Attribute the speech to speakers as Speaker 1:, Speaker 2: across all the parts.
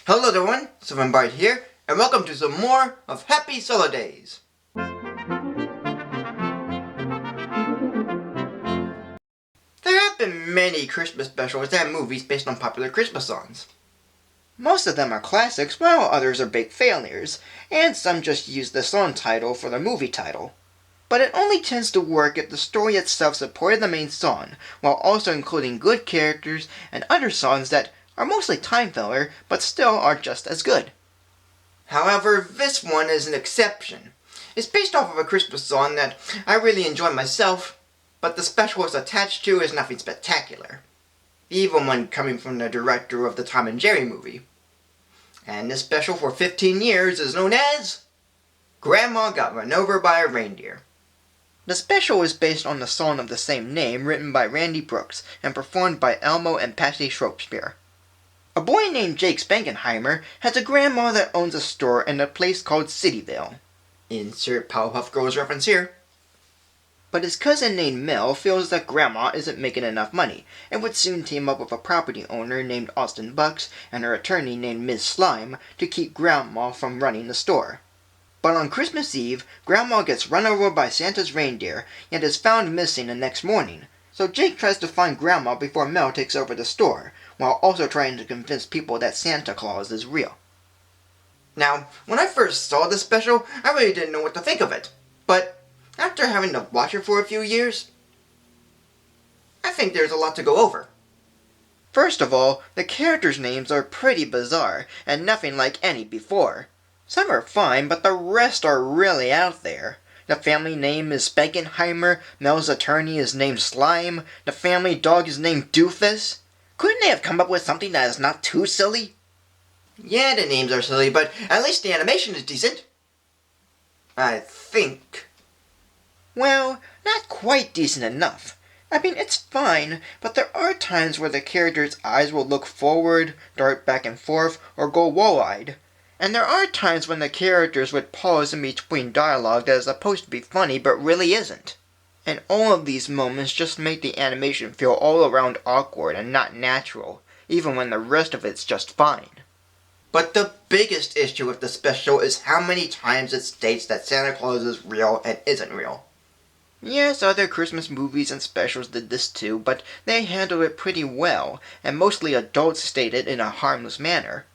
Speaker 1: Hello everyone, Bart here, and welcome to some more of Happy Sulli-Days. There have been many Christmas specials and movies based on popular Christmas songs. Most of them are classics, while others are big failures, and some just use the song title for the movie title. But it only tends to work if the story itself supported the main song, while also including good characters and other songs that are mostly time filler, but still are just as good. However, this one is an exception. It's based off of a Christmas song that I really enjoy myself, but the special it's attached to is nothing spectacular. The even one coming from the director of the Tom and Jerry movie. And this special for 15 years is known as Grandma Got Run Over by a Reindeer. The special is based on the song of the same name written by Randy Brooks and performed by Elmo and Patty Shropshire. A boy named Jake Spangenheimer has a grandma that owns a store in a place called Cityville. Insert Powerpuff Girls reference here. But his cousin named Mel feels that Grandma isn't making enough money, and would soon team up with a property owner named Austin Bucks and her attorney named Ms. Slime to keep Grandma from running the store. But on Christmas Eve, Grandma gets run over by Santa's reindeer, yet is found missing the next morning. So Jake tries to find Grandma before Mel takes over the store, while also trying to convince people that Santa Claus is real. Now, when I first saw this special, I really didn't know what to think of it. But after having to watch it for a few years, I think there's a lot to go over. First of all, the characters' names are pretty bizarre, and nothing like any before. Some are fine, but the rest are really out there. The family name is Spangenheimer, Mel's attorney is named Slime, the family dog is named Doofus. Couldn't they have come up with something that is not too silly? Yeah, the names are silly, but at least the animation is decent. I think. Well, not quite decent enough. I mean, it's fine, but there are times where the character's eyes will look forward, dart back and forth, or go wall-eyed. And there are times when the characters would pause in between dialogue that is supposed to be funny but really isn't. And all of these moments just make the animation feel all around awkward and not natural, even when the rest of it's just fine. But the biggest issue with the special is how many times it states that Santa Claus is real and isn't real. Yes, other Christmas movies and specials did this too, but they handled it pretty well, and mostly adults state it in a harmless manner.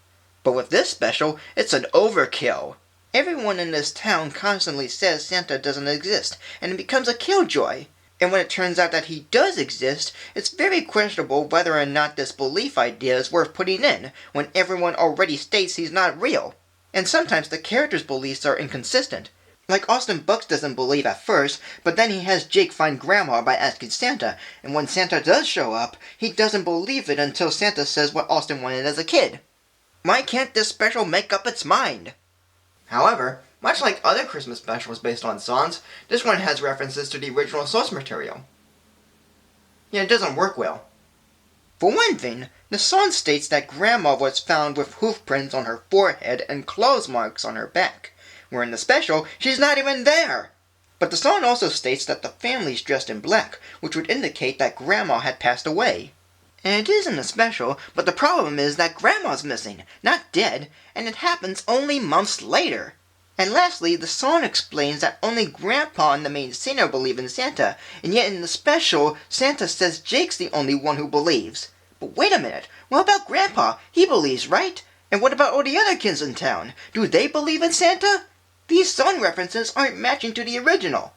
Speaker 1: But with this special, it's an overkill. Everyone in this town constantly says Santa doesn't exist, and it becomes a killjoy. And when it turns out that he does exist, it's very questionable whether or not this belief idea is worth putting in, when everyone already states he's not real. And sometimes the characters' beliefs are inconsistent. Like Austin Bucks doesn't believe at first, but then he has Jake find Grandma by asking Santa, and when Santa does show up, he doesn't believe it until Santa says what Austin wanted as a kid. Why can't this special make up its mind? However, much like other Christmas specials based on songs, this one has references to the original source material. Yeah, it doesn't work well. For one thing, the song states that Grandma was found with hoof prints on her forehead and claws marks on her back, where in the special, she's not even there. But the song also states that the family's dressed in black, which would indicate that Grandma had passed away. And it is in the special, but the problem is that Grandma's missing, not dead, and it happens only months later. And lastly, the song explains that only Grandpa and the main singer believe in Santa, and yet in the special, Santa says Jake's the only one who believes. But wait a minute, what about Grandpa? He believes, right? And what about all the other kids in town? Do they believe in Santa? These song references aren't matching to the original.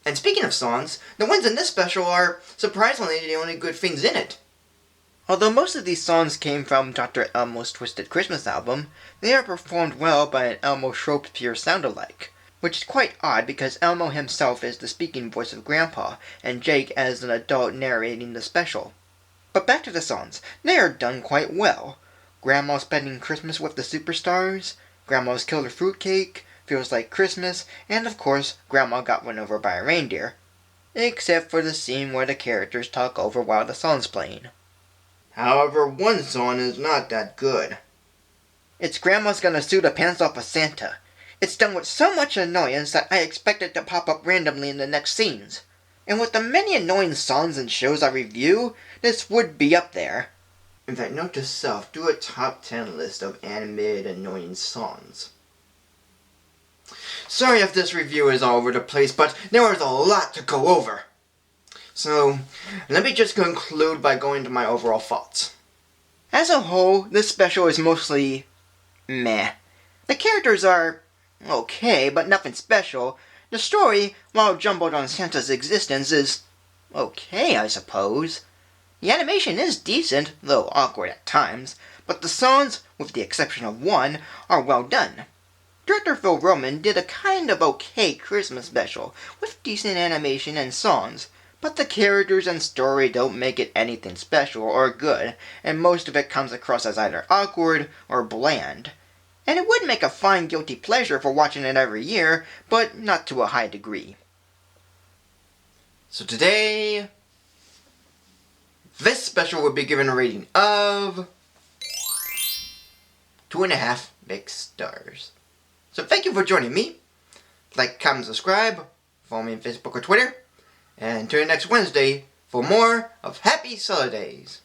Speaker 1: And speaking of songs, the ones in this special are, surprisingly, the only good things in it. Although most of these songs came from Dr. Elmo's Twisted Christmas album, they are performed well by an Elmo Shropshire sound-alike, which is quite odd because Elmo himself is the speaking voice of Grandpa, and Jake as an adult narrating the special. But back to the songs, they are done quite well. Grandma's Spending Christmas with the Superstars, Grandma's Killer Fruitcake, Feels Like Christmas, and of course, Grandma Got Run Over by a Reindeer. Except for the scene where the characters talk over while the song's playing. However, one song is not that good. It's Grandma's Gonna Sue the Pants Off of Santa. It's done with so much annoyance that I expect it to pop up randomly in the next scenes. And with the many annoying songs and shows I review, this would be up there. In that note to self, do a top 10 list of animated annoying songs. Sorry if this review is all over the place, but there was a lot to go over. So, let me just conclude by going to my overall thoughts. As a whole, this special is mostly meh. The characters are okay, but nothing special. The story, while jumbled on Santa's existence, is okay, I suppose. The animation is decent, though awkward at times, but the songs, with the exception of one, are well done. Director Phil Roman did a kind of okay Christmas special, with decent animation and songs, but the characters and story don't make it anything special or good, and most of it comes across as either awkward or bland. And it would make a fine guilty pleasure for watching it every year, but not to a high degree. So today, this special would be given a rating of 2.5 big stars. So thank you for joining me. Like, comment, subscribe, follow me on Facebook or Twitter, and tune in next Wednesday for more of Happy Sulli-Days.